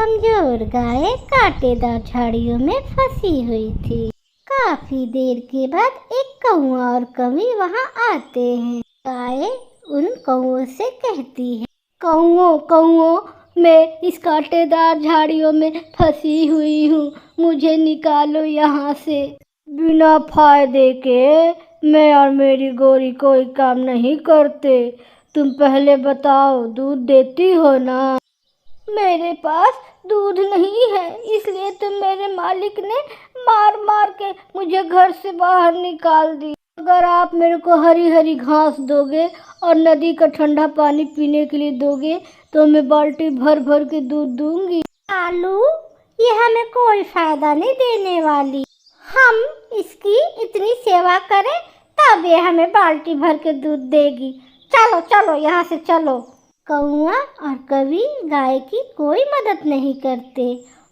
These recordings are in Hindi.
कमजोर गाय कांटेदार झाड़ियों में फंसी हुई थी। काफी देर के बाद एक कौवा और कौवी वहां आते हैं। गाय उन कौवों से कहती है, कौवों कौवों, मैं इस कांटेदार झाड़ियों में फंसी हुई हूँ, मुझे निकालो यहाँ से। बिना फायदे के मैं और मेरी गोरी कोई काम नहीं करते। तुम पहले बताओ, दूध देती हो ना? मेरे पास दूध नहीं है, इसलिए तो मेरे मालिक ने मार मार के मुझे घर से बाहर निकाल दी। अगर आप मेरे को हरी हरी घास दोगे और नदी का ठंडा पानी पीने के लिए दोगे तो मैं बाल्टी भर भर के दूध दूंगी। आलू, ये हमें कोई फायदा नहीं देने वाली। हम इसकी इतनी सेवा करें तब ये हमें बाल्टी भर के दूध देगी। चलो चलो यहाँ से चलो। कौवा और कौवी गाय की कोई मदद नहीं करते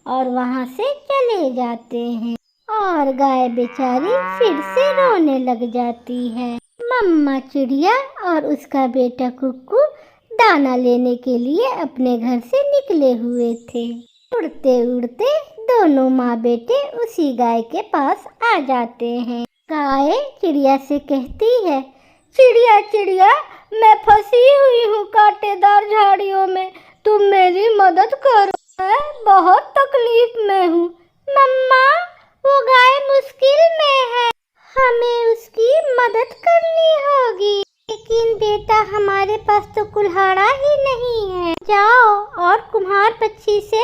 और वहाँ से चले जाते हैं और गाय बेचारी फिर से रोने लग जाती है। मम्मा चिड़िया और उसका बेटा कुक्कू दाना लेने के लिए अपने घर से निकले हुए थे। उड़ते उड़ते दोनों माँ बेटे उसी गाय के पास आ जाते हैं। गाय चिड़िया से कहती है, चिड़िया चिड़िया, मैं फंसी हुई हूँ कांटेदार झाड़ियों में, तुम मेरी मदद करो, मैं बहुत तकलीफ में हूँ। मम्मा, वो गाय मुश्किल में है, हमें उसकी मदद करनी होगी। लेकिन बेटा, हमारे पास तो कुल्हाड़ा ही नहीं है। जाओ और कुम्हार पक्षी से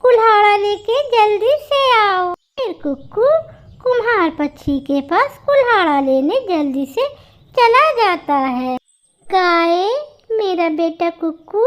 कुल्हाड़ा लेके जल्दी से आओ। फिर कुक्कू कुम्हार पक्षी के पास कुल्हाड़ा लेने जल्दी से चला जाता है। गाय, मेरा बेटा कुक्कू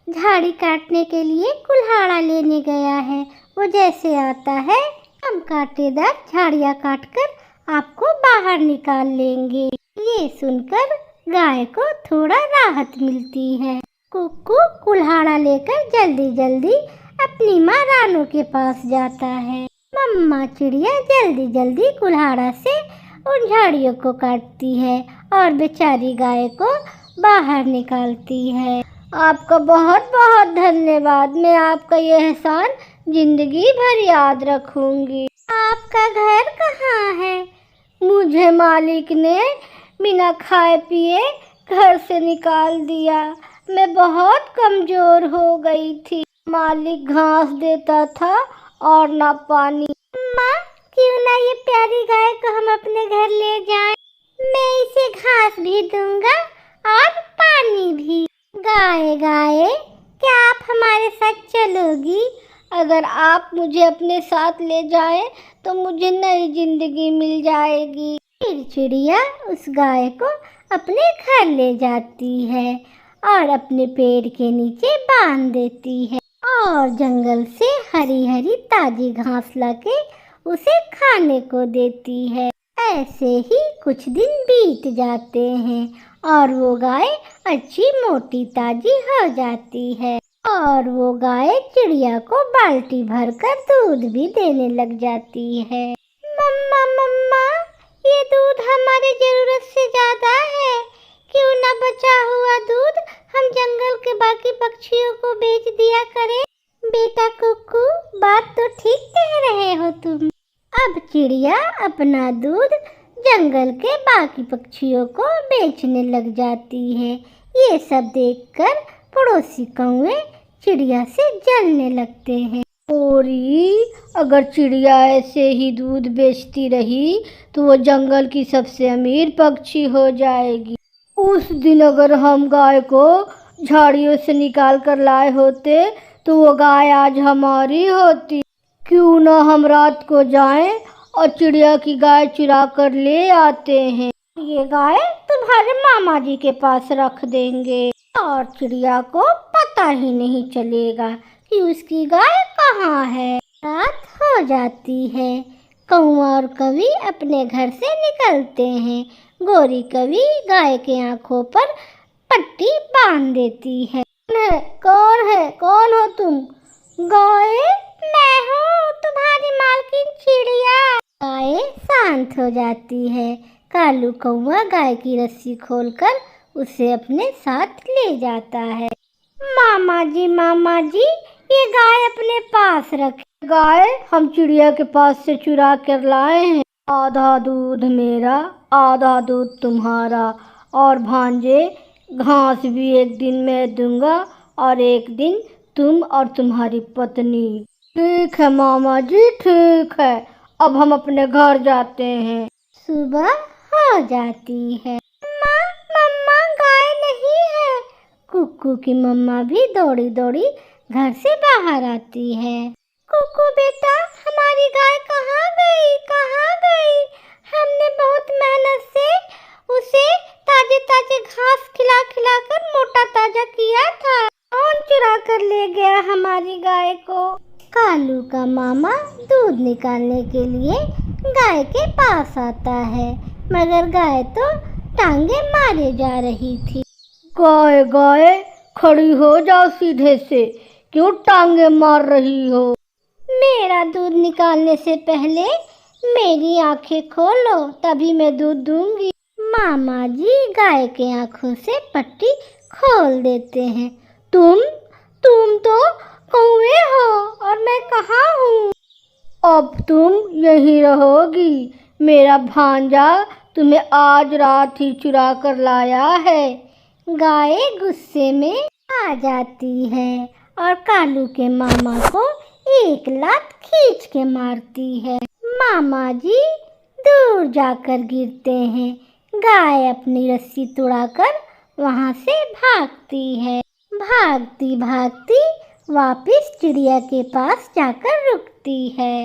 झाड़ी काटने के लिए कुल्हाड़ा लेने गया है। वो जैसे आता है हम कांटेदार झाड़ियाँ काटकर आपको बाहर निकाल लेंगे। ये सुनकर गाय को थोड़ा राहत मिलती है। कुक्कू कुल्हाड़ा लेकर जल्दी जल्दी अपनी माँ रानू के पास जाता है। मम्मा चिड़िया जल्दी जल्दी कुल्हाड़ा से उन झाड़ियों को काटती है और बेचारी गाय को बाहर निकालती है। आपका बहुत बहुत धन्यवाद, मैं आपका ये एहसान जिंदगी भर याद रखूंगी। आपका घर कहाँ है? मुझे मालिक ने बिना खाए पिए घर से निकाल दिया। मैं बहुत कमजोर हो गई थी। मालिक घास देता था और ना पानी। माँ, क्यों ना ये प्यारी गाय को हम अपने घर ले जाएं? मैं इसे घास भी दूंगा और पानी भी। गाय गाय, क्या आप हमारे साथ चलोगी? अगर आप मुझे अपने साथ ले जाएं तो मुझे नई जिंदगी मिल जाएगी। फिर चिड़िया उस गाय को अपने घर ले जाती है और अपने पेड़ के नीचे बांध देती है और जंगल से हरी हरी ताजी घास लाके उसे खाने को देती है। ऐसे ही कुछ दिन बीत जाते हैं और वो गाय अच्छी मोटी ताजी हो जाती है और वो गाय चिड़िया को बाल्टी भरकर दूध भी देने लग जाती है। मम्मा मम्मा, ये दूध हमारी जरूरत से ज्यादा है, क्यों ना बचा हुआ दूध हम जंगल के बाकी पक्षियों को बेच दिया करें। बेटा कुक्कू, बात तो ठीक कह रहे हो तुम। अब चिड़िया अपना दूध जंगल के बाकी पक्षियों को बेचने लग जाती है। ये सब देखकर पड़ोसी कौवे चिड़िया से जलने लगते हैं। ओरी, अगर चिड़िया ऐसे ही दूध बेचती रही तो वो जंगल की सबसे अमीर पक्षी हो जाएगी। उस दिन अगर हम गाय को झाड़ियों से निकाल कर लाए होते तो वो गाय आज हमारी होती। क्यों ना हम रात को जाएं और चिड़िया की गाय चुरा कर ले आते हैं। ये गाय तुम्हारे मामा जी के पास रख देंगे और चिड़िया को पता ही नहीं चलेगा कि उसकी गाय कहाँ है। रात हो जाती है। कौवा और कौवी अपने घर से निकलते हैं। गोरी कौवी गाय के आंखों पर पट्टी बांध देती है। कौन है? कौन हो तुम? गाय, मैं हूँ तुम्हारी मालकिन चिड़िया। गाय शांत हो जाती है। कालू कौवा गाय की रस्सी खोलकर उसे अपने साथ ले जाता है। मामा जी, ये गाय अपने पास रखे। गाय हम चिड़िया के पास से चुरा कर लाए हैं। आधा दूध मेरा, आधा दूध तुम्हारा, और भांजे घास भी एक दिन मैं दूंगा और एक दिन तुम और तुम्हारी पत्नी। ठीक है मामा जी, ठीक है। अब हम अपने घर जाते हैं। सुबह हो जाती है। मम्मा गाय नहीं है। कुक्कू की मम्मा भी दौड़ी दौड़ी घर से बाहर आती है। कुक्कू बेटा, हमारी गाय कहाँ गई, कहाँ गई? हमने बहुत मेहनत से उसे ताजे ताजे घास खिला खिला कर मोटा ताजा किया था। कौन चुरा कर ले गया हमारी गाय को? कालू का मामा दूध निकालने के लिए गाय के पास आता है, मगर गाय तो टांगे मारे जा रही थी। गाय गाय खड़ी हो जाओ सीधे से, क्यों टांगे मार रही हो? मेरा दूध निकालने से पहले मेरी आंखें खोलो, तभी मैं दूध दूंगी। मामा जी गाय के आंखों से पट्टी खोल देते हैं। तुम तो कौवे हो और मैं कहाँ हूँ? अब तुम यहीं रहोगी। मेरा भांजा तुम्हें आज रात ही चुरा कर लाया है। गाय गुस्से में आ जाती है और कालू के मामा को एक लात खींच के मारती है। मामा जी दूर जाकर गिरते हैं। गाय अपनी रस्सी तुड़ाकर वहाँ से भागती है। भागती भागती वापस चिड़िया के पास जाकर रुकती है।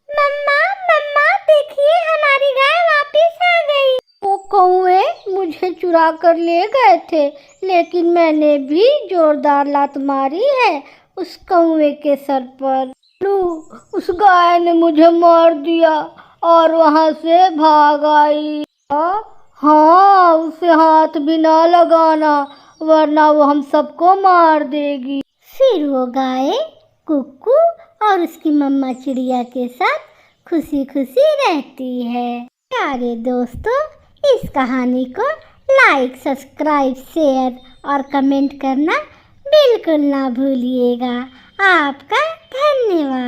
मम्मा मम्मा देखिए, हमारी गाय वापस आ गई। वो कौवे मुझे चुरा कर ले गए थे, लेकिन मैंने भी जोरदार लात मारी है उस कौवे के सर पर। उस गाय ने मुझे मार दिया और वहाँ से भाग आई। हाँ, उसे हाथ भी ना लगाना, वरना वो हम सबको मार देगी। फिर वो गाय कुक्कू और उसकी मम्मा चिड़िया के साथ खुशी खुशी रहती है। प्यारे दोस्तों, इस कहानी को लाइक, सब्सक्राइब, शेयर और कमेंट करना बिल्कुल ना भूलिएगा। आपका धन्यवाद।